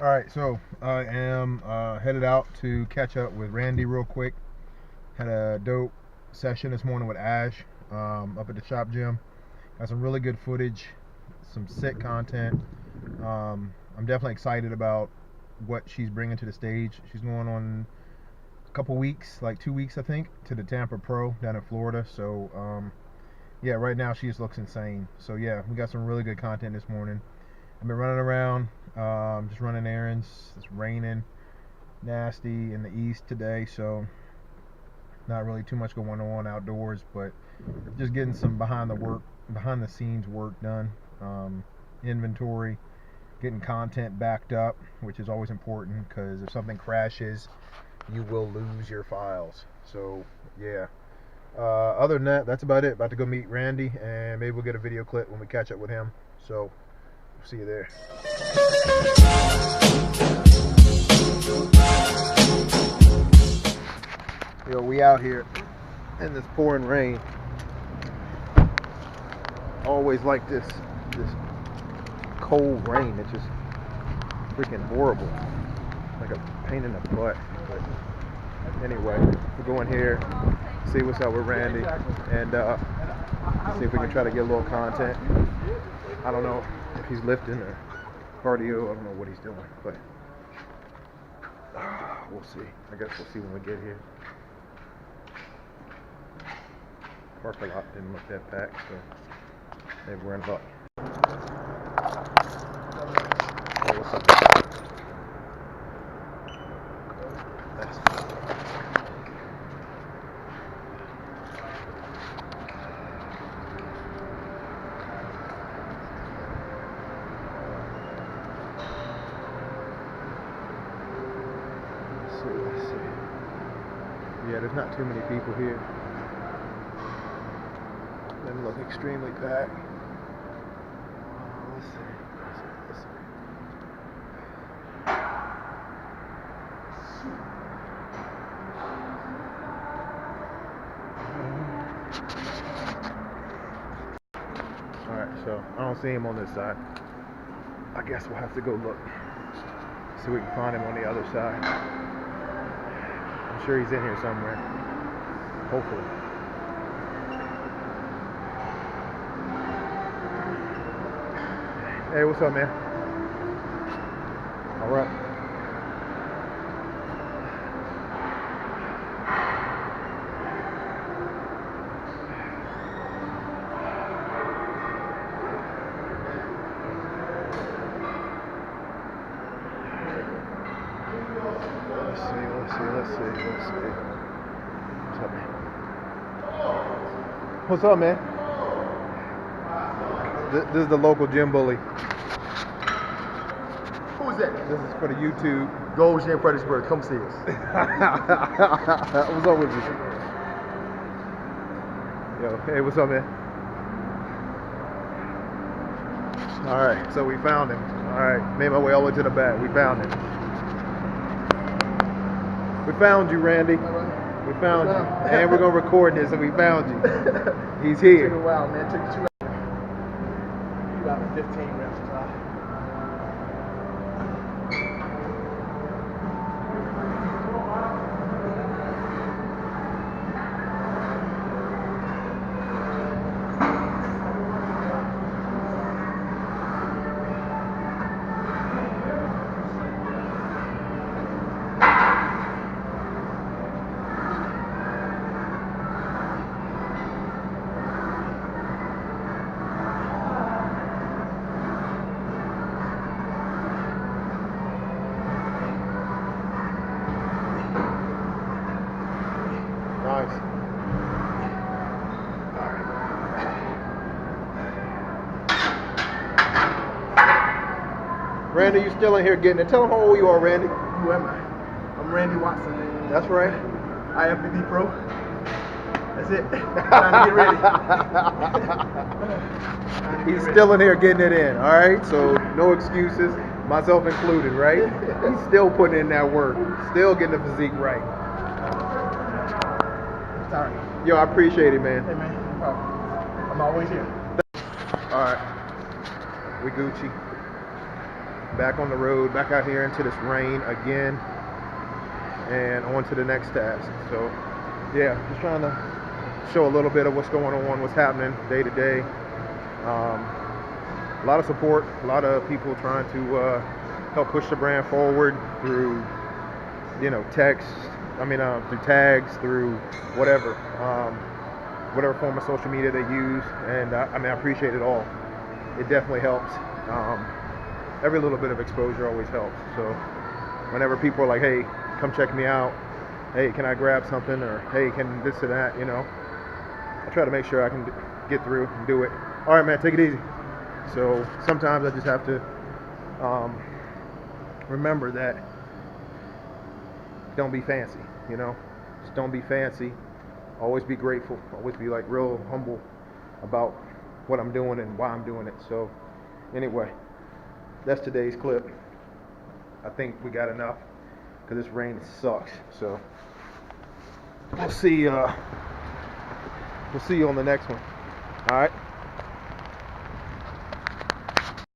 All right, so I am headed out to catch up with Randy real quick. Had a dope session this morning with Ash up at the shop gym. Got some really good footage, some sick content. I'm definitely excited about what she's bringing to the stage. She's going on a couple weeks, like 2 weeks, I think, to the Tampa Pro down in Florida. So, yeah, right now she just looks insane. So, yeah, we got some really good content this morning. I've been running around, just running errands. It's raining, nasty in the east today, so not really too much going on outdoors, but just getting some behind the scenes work done. Inventory, getting content backed up, which is always important because if something crashes, you will lose your files. So yeah. Other than that, that's about it. About to go meet Randy, and maybe we'll get a video clip when we catch up with him. So see you there. Yo, we out here in this pouring rain. Always like this cold rain. It's just freaking horrible. Like a pain in the butt. But anyway, we're going here, see what's up with Randy, and see if we can try to get a little content. I don't know if he's lifting or cardio. I don't know what he's doing, but we'll see. I guess we'll see when we get here. Parking lot didn't look that packed, so maybe we're in luck. Hey, what's up? That's let's see. Yeah, there's not too many people here. Doesn't look extremely packed. Let's see. Alright, so I don't see him on this side. I guess we'll have to go look. See if we can find him on the other side. I'm sure he's in here somewhere. Hopefully. Hey, what's up, man? All right. Let's see. What's up, man? What's up, man? This is the local gym bully. Who's that? This is for the YouTube. Gold Gym Fredericksburg, come see us. What's up with you? Yo, hey, what's up, man? All right, so we found him. All right, made my way all the way to the back. We found him. We found you, Randy. We found you. And we're going to record this, and we found you. He's here. Took a while, man. Took 2 hours. About 15 reps. Nice. Randy, you still in here getting it. Tell them how old you are, Randy. Who am I? I'm Randy Watson. That's right. IFBB Pro. That's it. Time to get ready. He's still in here getting it in, all right? So no excuses, myself included, right? He's still putting in that work, still getting the physique right. Sorry. Yo, I appreciate it, man. Hey, man. No problem. I'm always here. All right. We Gucci. back on the road, back out here into this rain again, and on to the next task. So yeah, just trying to show a little bit of what's going on, what's happening day to day. A lot of support, a lot of people trying to help push the brand forward through, text. Through tags, through whatever form of social media they use, and I appreciate it all. It definitely helps. Every little bit of exposure always helps. So whenever people are like, "Hey, come check me out. Hey, can I grab something?" or "Hey, can this or that?" I try to make sure I can get through and do it. All right, man, take it easy. So sometimes I just have to remember that don't be fancy, just don't be fancy. Always be grateful. Always be like real humble about what I'm doing and why I'm doing it. So anyway, that's today's clip. I think we got enough because this rain sucks. So we'll see you on the next one. All right.